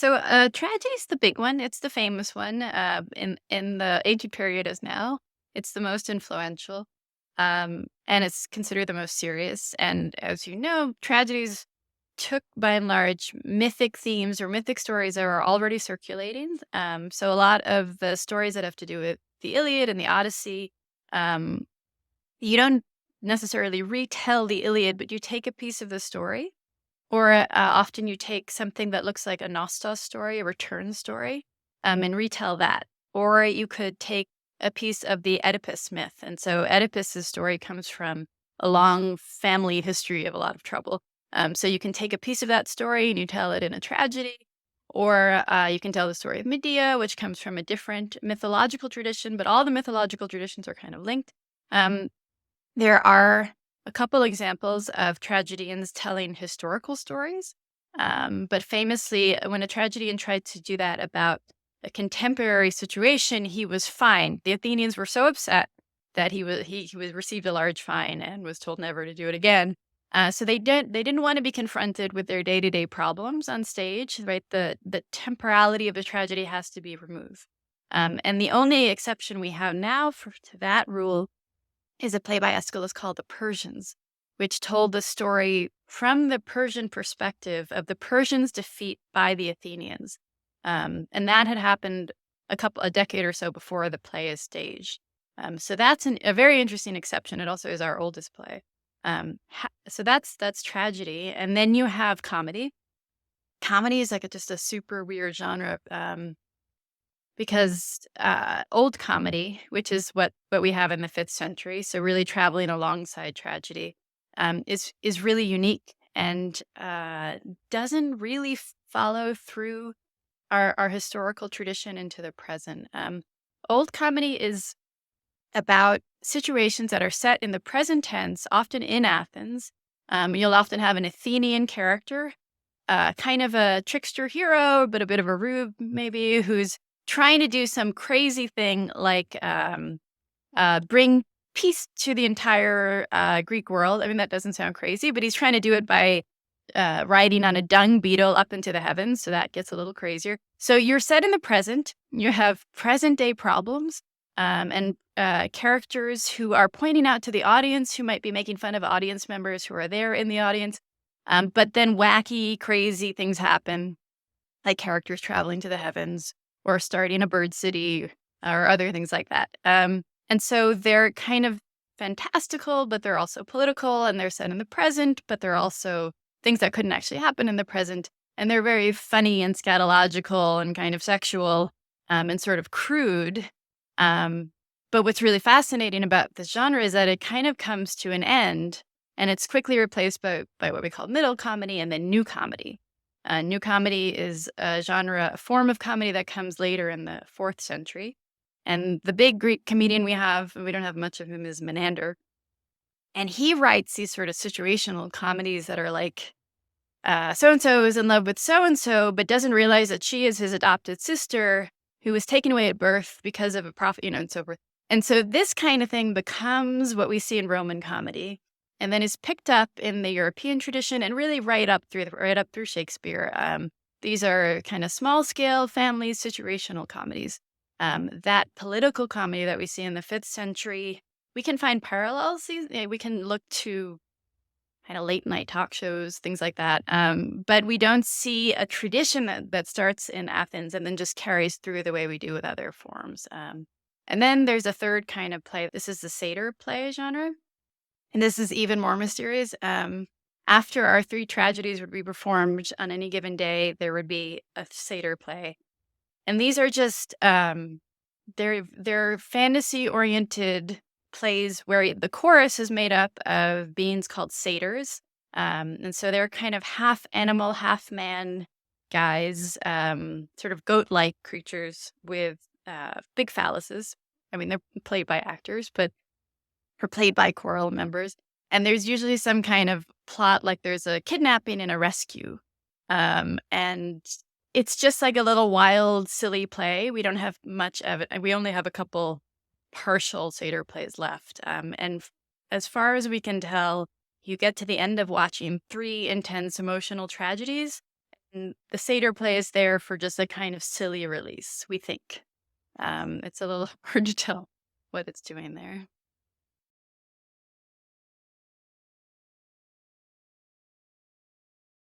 Tragedy is the big one. It's the famous one. In the ancient period as now, it's the most influential, and it's considered the most serious. And as you know, tragedies took by and large mythic themes or mythic stories that are already circulating. So a lot of the stories that have to do with the Iliad and the Odyssey, um, you don't necessarily retell the Iliad, but you take a piece of the story or often you take something that looks like a Nostos story, a return story, and retell that. Or you could take a piece of the Oedipus myth. And so Oedipus's story comes from a long family history of a lot of trouble. So you can take a piece of that story and you tell it in a tragedy. Or you can tell the story of Medea, which comes from a different mythological tradition, but all the mythological traditions are kind of linked. Um, there are a couple examples of tragedians telling historical stories, but famously, when a tragedian tried to do that about a contemporary situation, he was fined. The Athenians were so upset that he was received a large fine and was told never to do it again. So they didn't want to be confronted with their day to day problems on stage. Right, the temporality of a tragedy has to be removed. And the only exception we have now to that rule is a play by Aeschylus called The Persians, which told the story from the Persian perspective of the Persians' defeat by the Athenians. And that had happened a decade or so before the play is staged. So that's a very interesting exception. It also is our oldest play. So that's tragedy. And then you have comedy. Comedy is like just a super weird genre. Because old comedy, which is what we have in the 5th century, so really traveling alongside tragedy, is really unique and doesn't really follow through our historical tradition into the present. Old comedy is about situations that are set in the present tense, often in Athens. You'll often have an Athenian character, kind of a trickster hero, but a bit of a rube maybe, who's trying to do some crazy thing like bring peace to the entire Greek world. I mean, that doesn't sound crazy, but he's trying to do it by riding on a dung beetle up into the heavens. So that gets a little crazier. So you're set in the present. You have present day problems and characters who are pointing out to the audience, who might be making fun of audience members who are there in the audience. But then wacky, crazy things happen, like characters traveling to the heavens or starting a bird city or other things like that. And so they're kind of fantastical, but they're also political, and they're set in the present, but they're also things that couldn't actually happen in the present. And they're very funny and scatological and kind of sexual and sort of crude. But what's really fascinating about this genre is that it kind of comes to an end and it's quickly replaced by what we call middle comedy and then new comedy. New comedy is a genre, a form of comedy that comes later in the 4th century. And the big Greek comedian we have, and we don't have much of him, is Menander. And he writes these sort of situational comedies that are like, so and so is in love with so and so, but doesn't realize that she is his adopted sister who was taken away at birth because of a prophet, and so forth. And so this kind of thing becomes what we see in Roman comedy, and then is picked up in the European tradition and really right up through Shakespeare. These are kind of small scale family situational comedies. That political comedy that we see in the 5th century, we can find parallels. We can look to kind of late night talk shows, things like that. But we don't see a tradition that starts in Athens and then just carries through the way we do with other forms. And then there's a third kind of play. This is the satyr play genre. And this is even more mysterious. After our 3 tragedies would be performed on any given day, there would be a satyr play. And these are just, they're fantasy-oriented plays where the chorus is made up of beings called satyrs. And so they're kind of half animal, half man guys, sort of goat-like creatures with big phalluses. I mean, they're played by actors, but are played by choral members. And there's usually some kind of plot, like there's a kidnapping and a rescue. And it's just like a little wild, silly play. We don't have much of it. We only have a couple partial satyr plays left. As far as we can tell, you get to the end of watching 3 intense emotional tragedies, The satyr play is there for just a kind of silly release, we think. It's a little hard to tell what it's doing there.